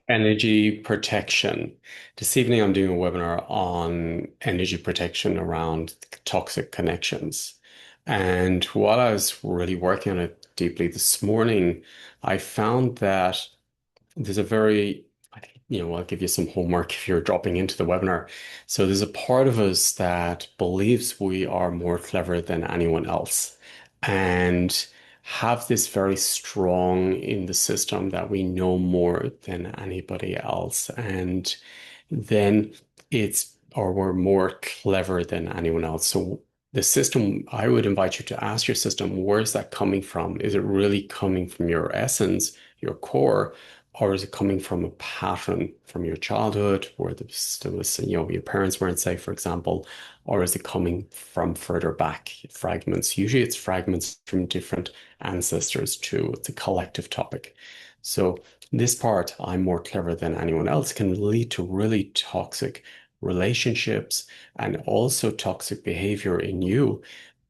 Energy protection. This evening, I'm doing a webinar on energy protection around toxic connections. And while I was really working on it deeply this morning, I found that there's a very, I think, I'll give you some homework if you're dropping into the webinar. So there's a part of us that believes we are more clever than anyone else and have this very strong in the system that we know more than anybody else. And then or we're more clever than anyone else. So the system, I would invite you to ask your system, where's that coming from? Is it really coming from your essence, your core? Or is it coming from a pattern from your childhood where there was, your parents weren't safe, for example? Or is it coming from further back, fragments? Usually it's fragments from different ancestors too. It's a collective topic. So this part, I'm more clever than anyone else, can lead to really toxic relationships and also toxic behavior in you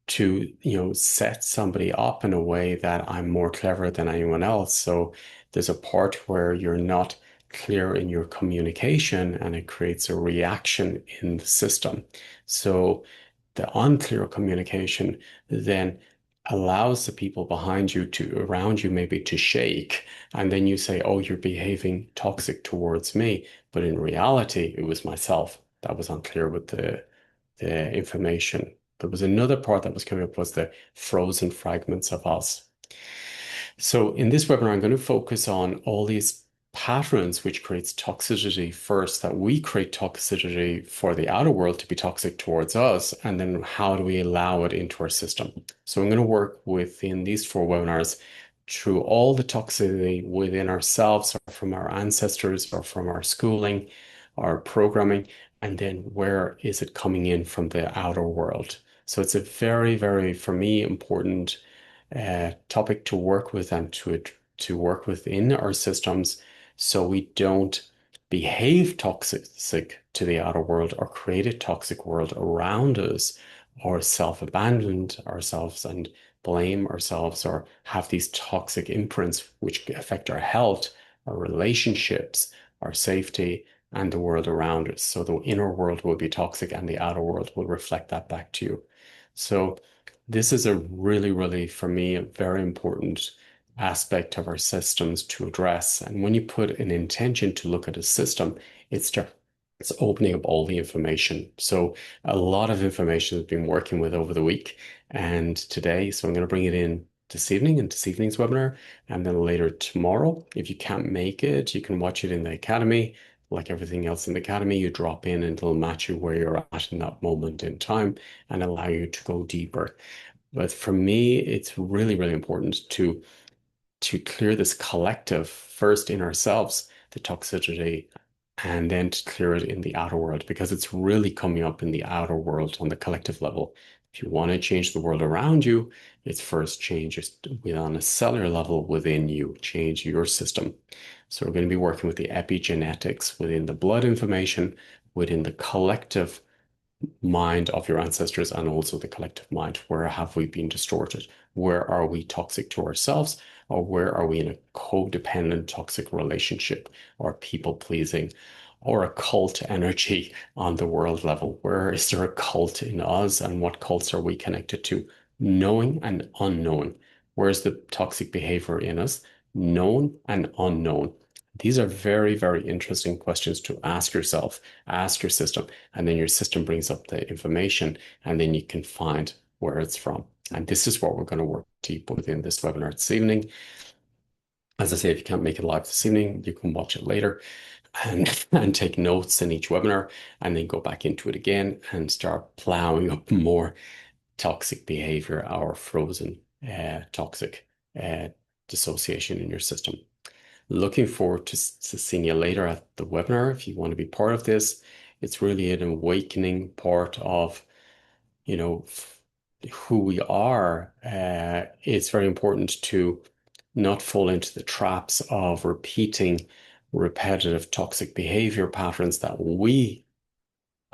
to, set somebody up in a way that I'm more clever than anyone else. So there's a part where you're not clear in your communication and it creates a reaction in the system. So the unclear communication then allows the people behind you to around you maybe to shake, and then you say, oh, you're behaving toxic towards me, but in reality it was myself that was unclear with the information. There was another part that was coming up was the frozen fragments of us. So in this webinar, I'm going to focus on all these patterns which creates toxicity first, that we create toxicity for the outer world to be toxic towards us, and then how do we allow it into our system. So I'm going to work within these 4 webinars through all the toxicity within ourselves or from our ancestors or from our schooling, our programming, and then where is it coming in from the outer world. So it's a very, very, for me, important topic to work with and to work within our systems so we don't behave toxic to the outer world or create a toxic world around us or self-abandon ourselves and blame ourselves or have these toxic imprints which affect our health, our relationships, our safety, and the world around us. So the inner world will be toxic and the outer world will reflect that back to you. So this is a really, really, for me, a very important aspect of our systems to address. And when you put an intention to look at a system, it's opening up all the information. So a lot of information I've been working with over the week and today. So I'm going to bring it in this evening in this evening's webinar, and then later tomorrow. If you can't make it, you can watch it in the academy. Like everything else in the academy, you drop in and it'll match you where you're at in that moment in time and allow you to go deeper. But for me, it's really, really important to clear this collective first in ourselves, the toxicity, and then to clear it in the outer world because it's really coming up in the outer world on the collective level. If you want to change the world around you, it's first change on a cellular level within you, change your system. So we're going to be working with the epigenetics within the blood information, within the collective mind of your ancestors and also the collective mind. Where have we been distorted? Where are we toxic to ourselves? Or where are we in a codependent toxic relationship or people pleasing or a cult energy on the world level? Where is there a cult in us and what cults are we connected to? Knowing and unknown. Where's the toxic behavior in us? Known and unknown. These are very, very interesting questions to ask yourself, ask your system, and then your system brings up the information, and then you can find where it's from. And this is what we're going to work deep within this webinar this evening. As I say, if you can't make it live this evening, you can watch it later and take notes in each webinar, and then go back into it again and start plowing up more toxic behavior or frozen toxic uh, dissociation in your system. Looking forward to seeing you later at the webinar. If you want to be part of this, it's really an awakening part of, you know, who we are. It's very important to not fall into the traps of repeating repetitive toxic behavior patterns that we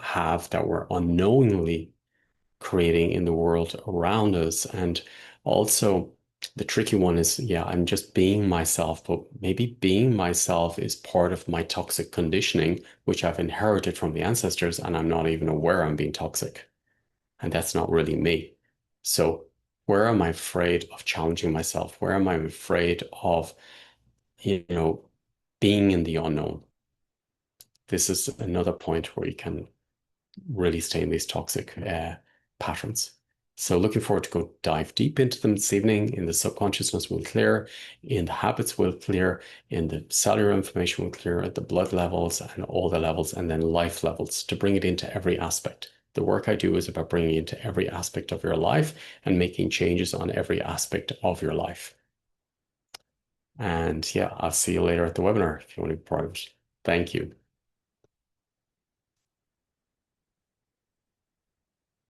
have that we're unknowingly creating in the world around us. And also The tricky one is, yeah, I'm just being myself, but maybe being myself is part of my toxic conditioning, which I've inherited from the ancestors, and I'm not even aware I'm being toxic. And that's not really me. So, where am I afraid of challenging myself? Where am I afraid of, you know, being in the unknown? This is another point where you can really stay in these toxic patterns. So looking forward to go dive deep into them this evening. In the subconsciousness will clear, in the habits will clear, in the cellular information will clear, at the blood levels and all the levels, and then life levels to bring it into every aspect. The work I do is about bringing it into every aspect of your life and making changes on every aspect of your life. And yeah, I'll see you later at the webinar if you want to be part of it. Thank you.